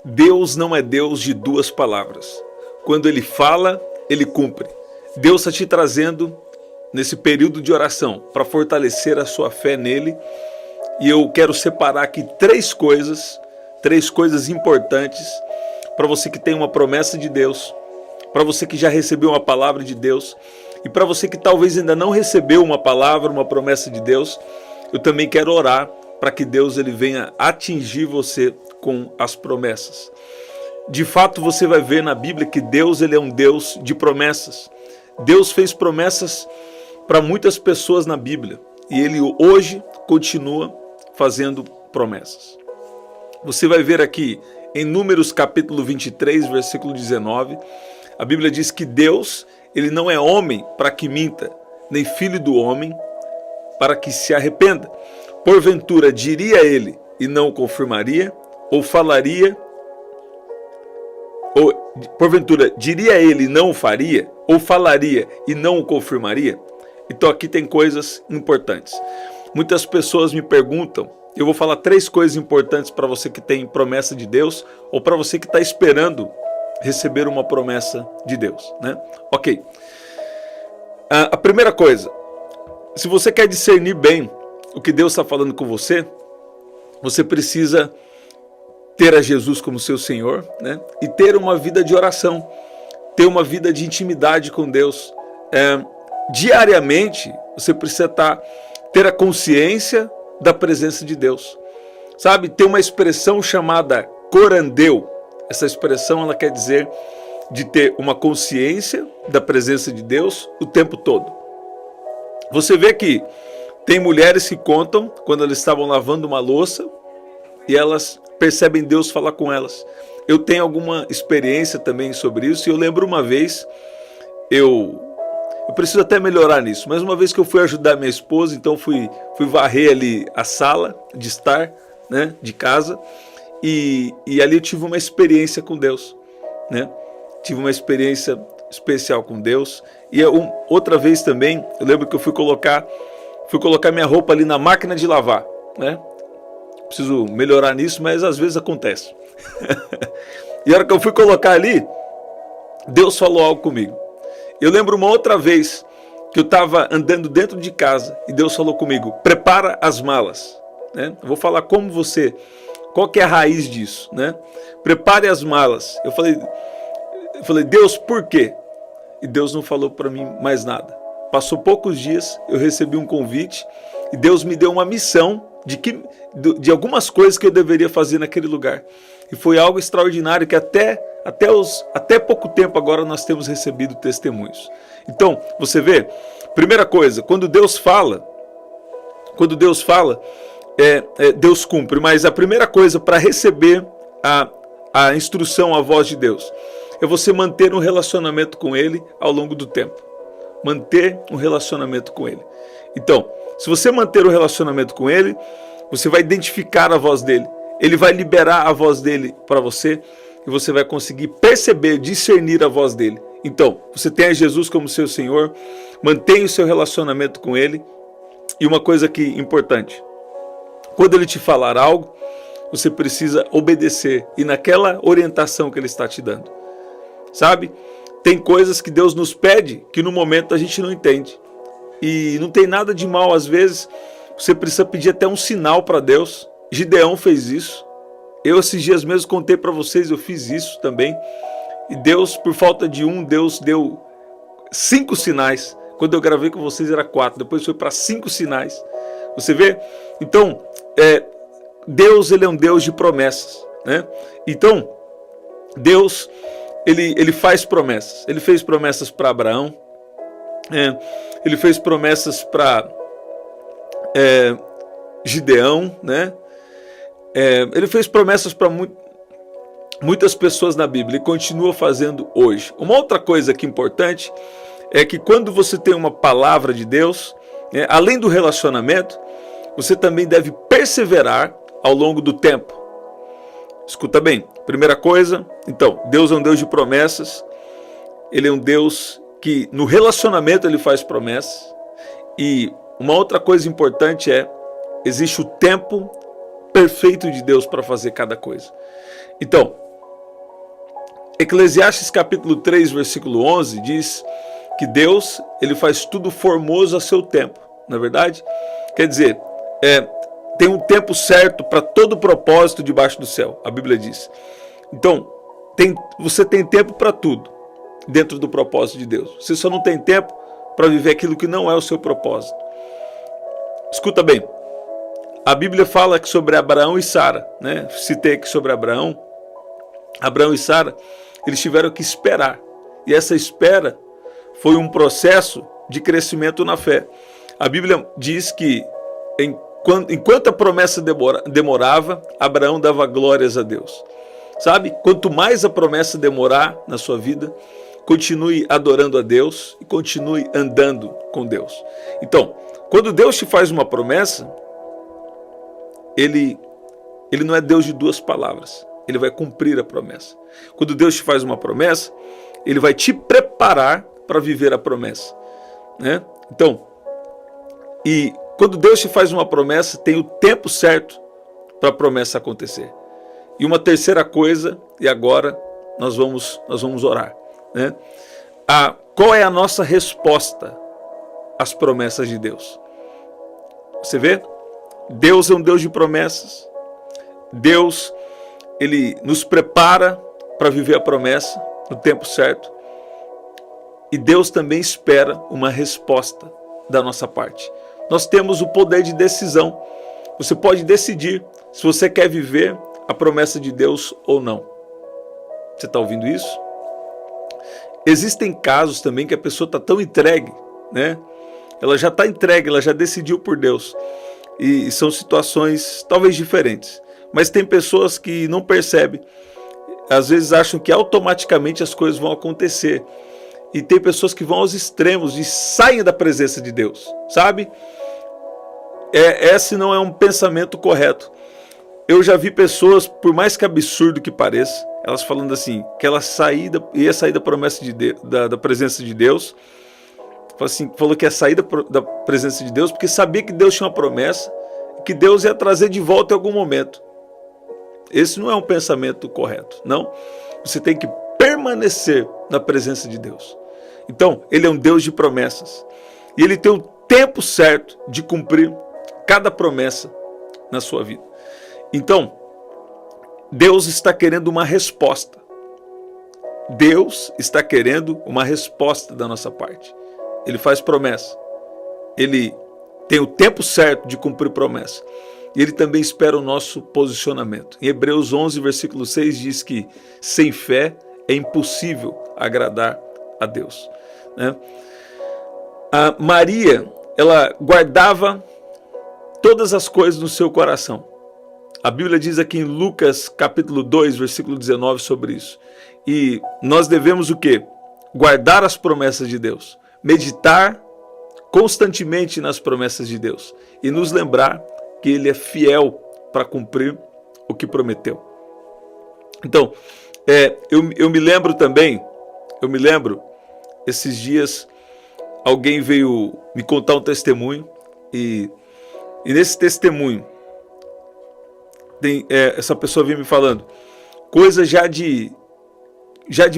Deus não é Deus de duas palavras. Quando Ele fala, Ele cumpre. Deus está te trazendo nesse período de oração para fortalecer a sua fé nele. E eu quero separar aqui três coisas importantes para você que tem uma promessa de Deus, para você que já recebeu uma palavra de Deus e para você que talvez ainda não recebeu uma palavra, uma promessa de Deus. Eu também quero orar para que Deus ele venha atingir você com as promessas. De fato, você vai ver na Bíblia que Deus ele é um Deus de promessas. Deus fez promessas para muitas pessoas na Bíblia e Ele hoje continua fazendo promessas. Você vai ver aqui em Números capítulo 23, versículo 19, a Bíblia diz que Deus ele não é homem para que minta, nem filho do homem para que se arrependa. Porventura diria ele e não confirmaria, ou falaria, ou porventura diria ele e não o faria, ou falaria e não o confirmaria? Então aqui tem coisas importantes. Muitas pessoas me perguntam, eu vou falar três coisas importantes para você que tem promessa de Deus, ou para você que está esperando receber uma promessa de Deus, né? Ok. A primeira coisa, se você quer discernir bem o que Deus está falando com você, você precisa ter a Jesus como seu Senhor, né? E ter uma vida de oração, ter uma vida de intimidade com Deus. Diariamente, você precisa ter a consciência da presença de Deus. Sabe, tem uma expressão chamada corandeu. Essa expressão ela quer dizer de ter uma consciência da presença de Deus o tempo todo. Você vê que tem mulheres que contam quando elas estavam lavando uma louça e elas percebem Deus falar com elas. Eu tenho alguma experiência também sobre isso e eu lembro uma vez, eu preciso até melhorar nisso, mas uma vez que eu fui ajudar minha esposa, então fui varrer ali a sala de estar, né, de casa, e ali eu tive uma experiência com Deus, né? Tive uma experiência especial com Deus. E outra vez também, eu lembro que eu fui colocar minha roupa ali na máquina de lavar, né? Preciso melhorar nisso, mas às vezes acontece. E a hora que eu fui colocar ali, Deus falou algo comigo. Eu lembro uma outra vez que eu estava andando dentro de casa e Deus falou comigo, prepara as malas, né? Eu vou falar qual que é a raiz disso, né? Prepare as malas. Eu falei, Deus, por quê? E Deus não falou para mim mais nada. Passou poucos dias, eu recebi um convite e Deus me deu uma missão de algumas coisas que eu deveria fazer naquele lugar. E foi algo extraordinário que até pouco tempo agora nós temos recebido testemunhos. Então, você vê, primeira coisa, quando Deus fala, Deus cumpre. Mas a primeira coisa para receber a instrução, a voz de Deus, é você manter um relacionamento com Ele ao longo do tempo. Manter um relacionamento com Ele. Então, se você manter um relacionamento com Ele, você vai identificar a voz dEle. Ele vai liberar a voz dEle para você e você vai conseguir perceber, discernir a voz dEle. Então, você tem a Jesus como seu Senhor, mantenha o seu relacionamento com Ele. E uma coisa aqui importante, quando Ele te falar algo, você precisa obedecer e naquela orientação que Ele está te dando. Sabe? Tem coisas que Deus nos pede que no momento a gente não entende. E não tem nada de mal, às vezes você precisa pedir até um sinal para Deus. Gideão fez isso. Eu esses dias mesmo contei para vocês, eu fiz isso também. E Deus, por falta de Deus deu 5 sinais. Quando eu gravei com vocês era 4, depois foi para 5 sinais. Você vê? Então, Deus ele é um Deus de promessas, né? Então, Deus ele faz promessas. Ele fez promessas para Abraão. Ele fez promessas para Gideão, né? Ele fez promessas para muitas pessoas na Bíblia e continua fazendo hoje. Uma outra coisa que é importante é que quando você tem uma palavra de Deus, além do relacionamento, você também deve perseverar ao longo do tempo. Escuta bem, primeira coisa, então, Deus é um Deus de promessas, Ele é um Deus que no relacionamento Ele faz promessas, e uma outra coisa importante existe o tempo perfeito de Deus para fazer cada coisa. Então, Eclesiastes capítulo 3, versículo 11 diz que Deus, ele faz tudo formoso a seu tempo, não é verdade? Quer dizer, tem um tempo certo para todo propósito debaixo do céu, a Bíblia diz. Então, você tem tempo para tudo dentro do propósito de Deus. Você só não tem tempo para viver aquilo que não é o seu propósito. Escuta bem, a Bíblia fala que sobre Abraão e Sara, né? Citei aqui sobre Abraão e Sara, eles tiveram que esperar. E essa espera foi um processo de crescimento na fé. A Bíblia diz que enquanto a promessa demorava, Abraão dava glórias a Deus. Sabe? Quanto mais a promessa demorar na sua vida, continue adorando a Deus e continue andando com Deus. Então, quando Deus te faz uma promessa, Ele não é Deus de duas palavras. Ele vai cumprir a promessa. Quando Deus te faz uma promessa, Ele vai te preparar para viver a promessa, né? Então, e quando Deus te faz uma promessa, tem o tempo certo para a promessa acontecer. E uma terceira coisa, e agora nós vamos orar, né? Qual é a nossa resposta às promessas de Deus? Você vê? Deus é um Deus de promessas. Deus, Ele nos prepara para viver a promessa no tempo certo. E Deus também espera uma resposta da nossa parte. Nós temos o poder de decisão. Você pode decidir se você quer viver a promessa de Deus ou não. Você está ouvindo isso? Existem casos também que a pessoa está tão entregue, né? Ela já está entregue, ela já decidiu por Deus. E são situações talvez diferentes. Mas tem pessoas que não percebem. Às vezes acham que automaticamente as coisas vão acontecer. E tem pessoas que vão aos extremos e saem da presença de Deus, sabe? Esse não é um pensamento correto. Eu já vi pessoas, por mais que absurdo que pareça, elas falando assim, que ela ia sair da promessa da presença de Deus. Falou que ia sair da presença de Deus porque sabia que Deus tinha uma promessa, que Deus ia trazer de volta em algum momento. Esse não é um pensamento correto, não. Você tem que permanecer na presença de Deus. Então, Ele é um Deus de promessas. E Ele tem o tempo certo de cumprir cada promessa na sua vida. Então, Deus está querendo uma resposta. Deus está querendo uma resposta da nossa parte. Ele faz promessa. Ele tem o tempo certo de cumprir promessa. E Ele também espera o nosso posicionamento. Em Hebreus 11, versículo 6 diz que sem fé é impossível agradar a Deus, né? A Maria, ela guardava todas as coisas no seu coração. A Bíblia diz aqui em Lucas capítulo 2, versículo 19 sobre isso. E nós devemos o quê? Guardar as promessas de Deus. Meditar constantemente nas promessas de Deus. E nos lembrar que Ele é fiel para cumprir o que prometeu. Então, eu me lembro também, esses dias, alguém veio me contar um testemunho, e nesse testemunho, essa pessoa veio me falando, coisas já de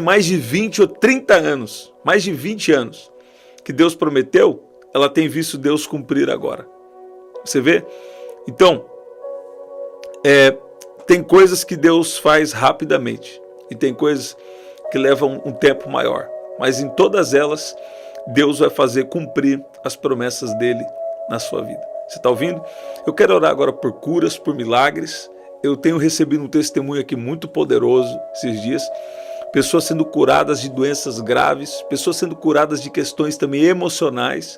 mais de 20 ou 30 anos, mais de 20 anos, que Deus prometeu, ela tem visto Deus cumprir agora. Você vê? Então, tem coisas que Deus faz rapidamente, e tem coisas que levam um tempo maior. Mas em todas elas, Deus vai fazer cumprir as promessas dele na sua vida. Você está ouvindo? Eu quero orar agora por curas, por milagres. Eu tenho recebido um testemunho aqui muito poderoso esses dias. Pessoas sendo curadas de doenças graves, pessoas sendo curadas de questões também emocionais.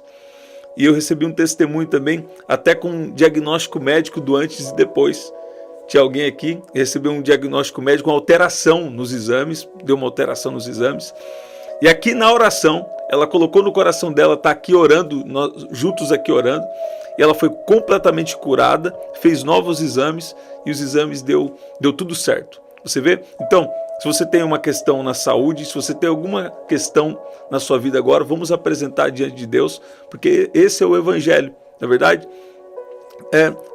E eu recebi um testemunho também, até com um diagnóstico médico do antes e depois. Tinha alguém aqui que recebeu um diagnóstico médico, uma alteração nos exames, deu uma alteração nos exames. E aqui na oração, ela colocou no coração dela, está aqui orando, nós juntos aqui orando, e ela foi completamente curada, fez novos exames, e os exames deu tudo certo. Você vê? Então, se você tem uma questão na saúde, se você tem alguma questão na sua vida agora, vamos apresentar diante de Deus, porque esse é o Evangelho, não é verdade?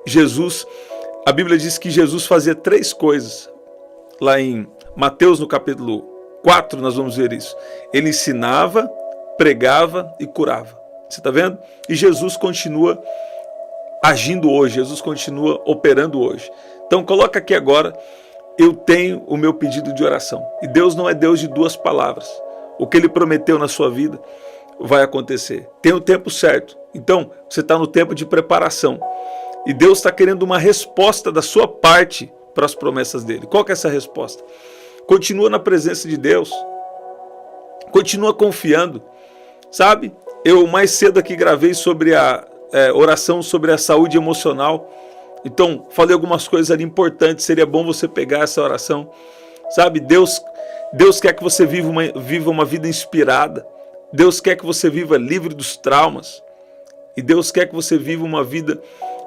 Jesus, a Bíblia diz que Jesus fazia 3 coisas, lá em Mateus no capítulo 4 nós vamos ver isso. Ele ensinava, pregava e curava. Você está vendo? E Jesus continua agindo hoje, Jesus continua operando hoje. Então coloca aqui agora, eu tenho o meu pedido de oração. E Deus não é Deus de duas palavras. O que Ele prometeu na sua vida vai acontecer. Tem o tempo certo. Então, você está no tempo de preparação. E Deus está querendo uma resposta da sua parte para as promessas dEle. Qual que é essa resposta? Continua na presença de Deus. Continua confiando. Sabe? Eu mais cedo aqui gravei sobre a oração sobre a saúde emocional. Então, falei algumas coisas ali importantes. Seria bom você pegar essa oração. Sabe? Deus quer que você viva uma vida inspirada. Deus quer que você viva livre dos traumas. E Deus quer que você viva uma vida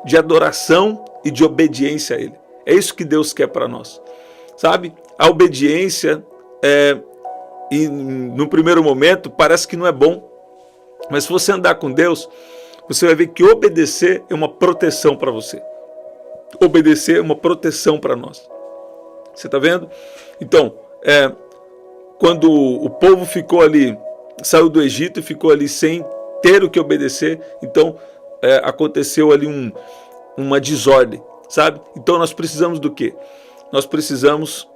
de adoração e de obediência a Ele. É isso que Deus quer para nós. Sabe? A obediência, e no primeiro momento, parece que não é bom. Mas se você andar com Deus, você vai ver que obedecer é uma proteção para você. Obedecer é uma proteção para nós. Você está vendo? Então, quando o povo ficou ali, saiu do Egito e ficou ali sem ter o que obedecer, então aconteceu ali uma desordem, sabe? Então nós precisamos do quê? Nós precisamos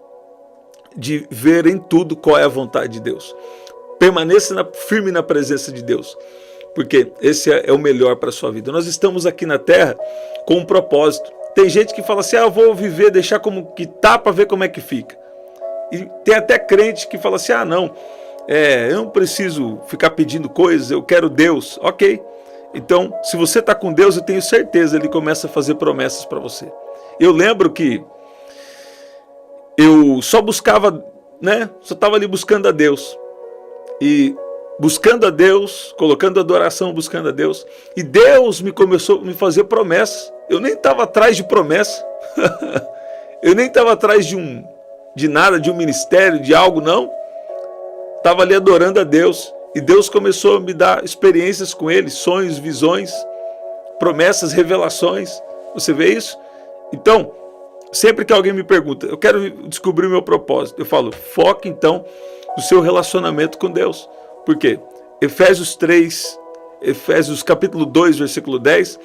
de ver em tudo qual é a vontade de Deus. Permaneça firme na presença de Deus, porque esse é o melhor para a sua vida. Nós estamos aqui na terra com um propósito. Tem gente que fala assim, eu vou viver, deixar como que tá para ver como é que fica. E tem até crente que fala assim, não, eu não preciso ficar pedindo coisas, eu quero Deus. Ok, então se você está com Deus, eu tenho certeza, Ele começa a fazer promessas para você. Eu lembro que eu só buscava, só estava ali buscando a Deus. E buscando a Deus, colocando adoração, buscando a Deus. E Deus começou a me fazer promessas. Eu nem estava atrás de promessa. Eu nem estava atrás de nada, de um ministério, de algo, não. Estava ali adorando a Deus. E Deus começou a me dar experiências com Ele, sonhos, visões, promessas, revelações. Você vê isso? Então, sempre que alguém me pergunta, eu quero descobrir o meu propósito, eu falo, foque então no seu relacionamento com Deus. Por quê? Efésios capítulo 2, versículo 10,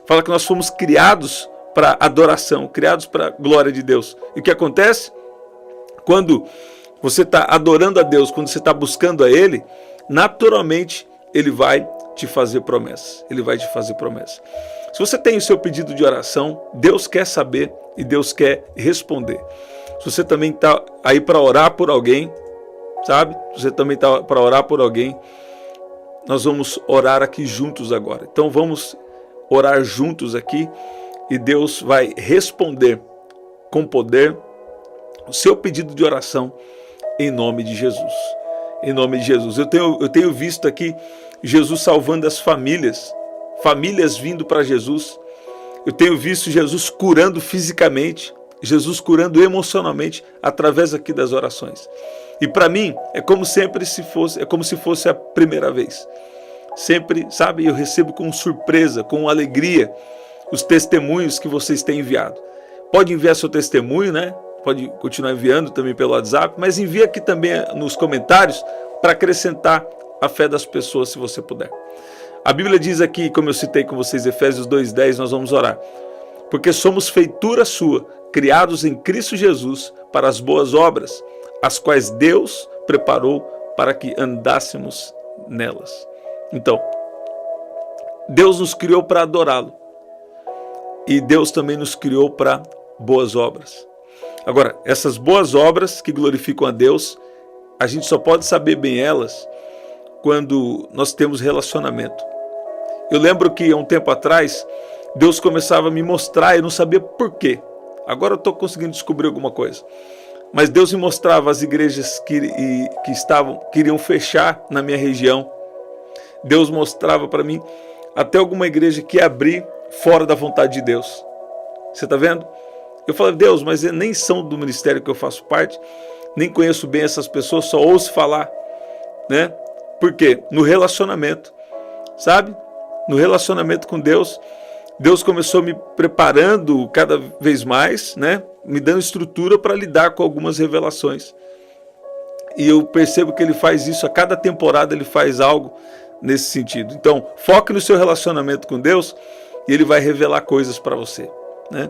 fala que nós fomos criados para adoração, criados para a glória de Deus. E o que acontece? Quando você está adorando a Deus, quando você está buscando a Ele, naturalmente Ele vai te fazer promessas. Ele vai te fazer promessas. Se você tem o seu pedido de oração, Deus quer saber e Deus quer responder. Se você também está aí para orar por alguém, sabe? Se você também está para orar por alguém, nós vamos orar aqui juntos agora. Então vamos orar juntos aqui e Deus vai responder com poder o seu pedido de oração em nome de Jesus. Em nome de Jesus. Eu tenho visto aqui Jesus salvando as famílias vindo para Jesus. Eu tenho visto Jesus curando fisicamente, Jesus curando emocionalmente através aqui das orações. E para mim é como se fosse a primeira vez. Sempre, sabe, eu recebo com surpresa, com alegria os testemunhos que vocês têm enviado. Pode enviar seu testemunho, Pode continuar enviando também pelo WhatsApp, mas envia aqui também nos comentários para acrescentar a fé das pessoas, se você puder. A Bíblia diz aqui, como eu citei com vocês, Efésios 2:10, nós vamos orar. Porque somos feitura sua, criados em Cristo Jesus para as boas obras, as quais Deus preparou para que andássemos nelas. Então, Deus nos criou para adorá-lo. E Deus também nos criou para boas obras. Agora, essas boas obras que glorificam a Deus, a gente só pode saber bem elas quando nós temos relacionamento. Eu lembro que há um tempo atrás, Deus começava a me mostrar, eu não sabia por quê. Agora eu estou conseguindo descobrir alguma coisa. Mas Deus me mostrava as igrejas que iriam fechar na minha região. Deus mostrava para mim até alguma igreja que ia abrir fora da vontade de Deus. Você está vendo? Eu falei, Deus, mas nem são do ministério que eu faço parte, nem conheço bem essas pessoas, só ouço falar, Por quê? No relacionamento, sabe? No relacionamento com Deus, Deus começou me preparando cada vez mais, me dando estrutura para lidar com algumas revelações. E eu percebo que ele faz isso a cada temporada, ele faz algo nesse sentido. Então, foque no seu relacionamento com Deus e ele vai revelar coisas para você, né?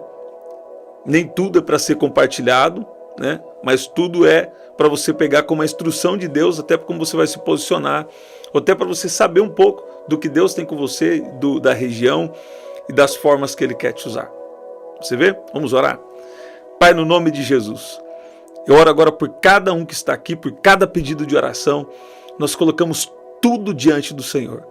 Nem tudo é para ser compartilhado, né? Mas tudo é para você pegar como uma instrução de Deus, até como você vai se posicionar, ou até para você saber um pouco do que Deus tem com você, da região e das formas que Ele quer te usar. Você vê? Vamos orar? Pai, no nome de Jesus, eu oro agora por cada um que está aqui, por cada pedido de oração, nós colocamos tudo diante do Senhor.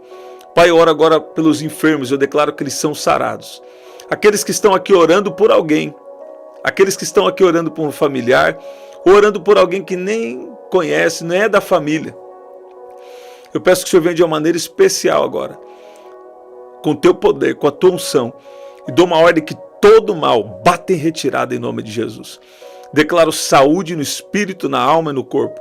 Pai, eu oro agora pelos enfermos, eu declaro que eles são sarados. Aqueles que estão aqui orando por alguém, aqueles que estão aqui orando por um familiar, ou orando por alguém que nem conhece, não é da família. Eu peço que o Senhor venha de uma maneira especial agora, com o teu poder, com a tua unção, e dou uma ordem que todo mal bata em retirada em nome de Jesus. Declaro saúde no espírito, na alma e no corpo.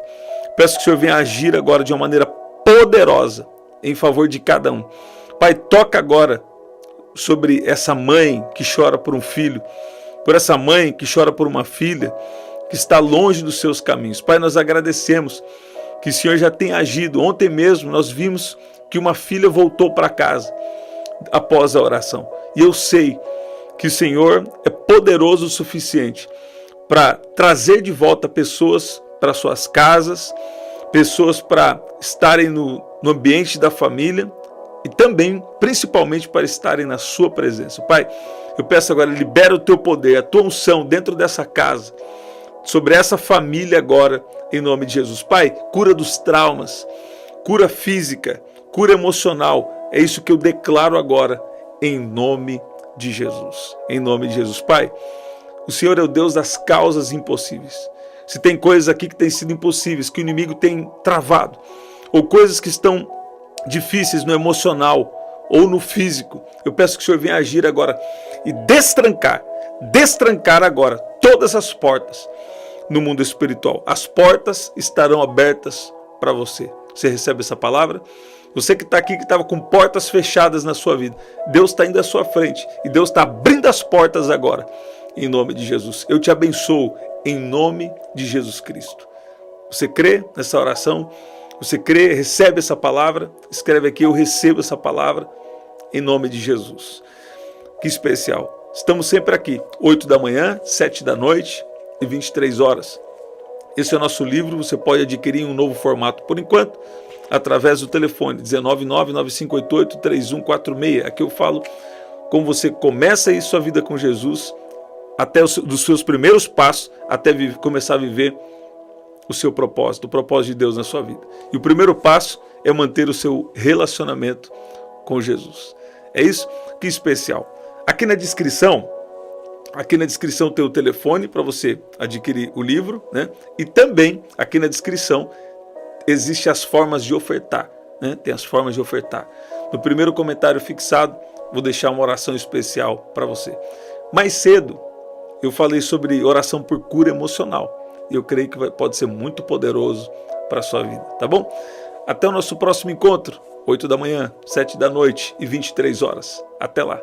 Peço que o Senhor venha agir agora de uma maneira poderosa em favor de cada um. Pai, toca agora sobre essa mãe que chora por um filho, por essa mãe que chora por uma filha que está longe dos seus caminhos. Pai, nós agradecemos que o Senhor já tem agido. Ontem mesmo nós vimos que uma filha voltou para casa após a oração. E eu sei que o Senhor é poderoso o suficiente para trazer de volta pessoas para suas casas, pessoas para estarem no ambiente da família e também, principalmente, para estarem na sua presença. Pai, eu peço agora, libera o teu poder, a tua unção dentro dessa casa, sobre essa família agora, em nome de Jesus. Pai, cura dos traumas, cura física, cura emocional. É isso que eu declaro agora, em nome de Jesus. Em nome de Jesus. Pai, o Senhor é o Deus das causas impossíveis. Se tem coisas aqui que têm sido impossíveis, que o inimigo tem travado, ou coisas que estão difíceis no emocional ou no físico, eu peço que o Senhor venha agir agora e destrancar agora todas as portas no mundo espiritual. As portas estarão abertas para você. Você recebe essa palavra? Você que está aqui, que estava com portas fechadas na sua vida, Deus está indo à sua frente e Deus está abrindo as portas agora, em nome de Jesus. Eu te abençoo em nome de Jesus Cristo. Você crê nessa oração? Você crê, recebe essa palavra? Escreve aqui, eu recebo essa palavra em nome de Jesus. Que especial. Estamos sempre aqui, 8 da manhã, 7 da noite e 23 horas. Esse é o nosso livro, você pode adquirir em um novo formato por enquanto, através do telefone 199-9588-3146. Aqui eu falo como você começa aí sua vida com Jesus, até dos seus primeiros passos, até começar a viver o seu propósito, o propósito de Deus na sua vida. E o primeiro passo é manter o seu relacionamento com Jesus. É isso? Que especial. Aqui na descrição tem o telefone para você adquirir o livro, né? E também aqui na descrição existem as formas de ofertar, né? Tem as formas de ofertar. No primeiro comentário fixado, vou deixar uma oração especial para você. Mais cedo, eu falei sobre oração por cura emocional. E eu creio que pode ser muito poderoso para a sua vida, tá bom? Até o nosso próximo encontro, 8 da manhã, 7 da noite e 23 horas. Até lá.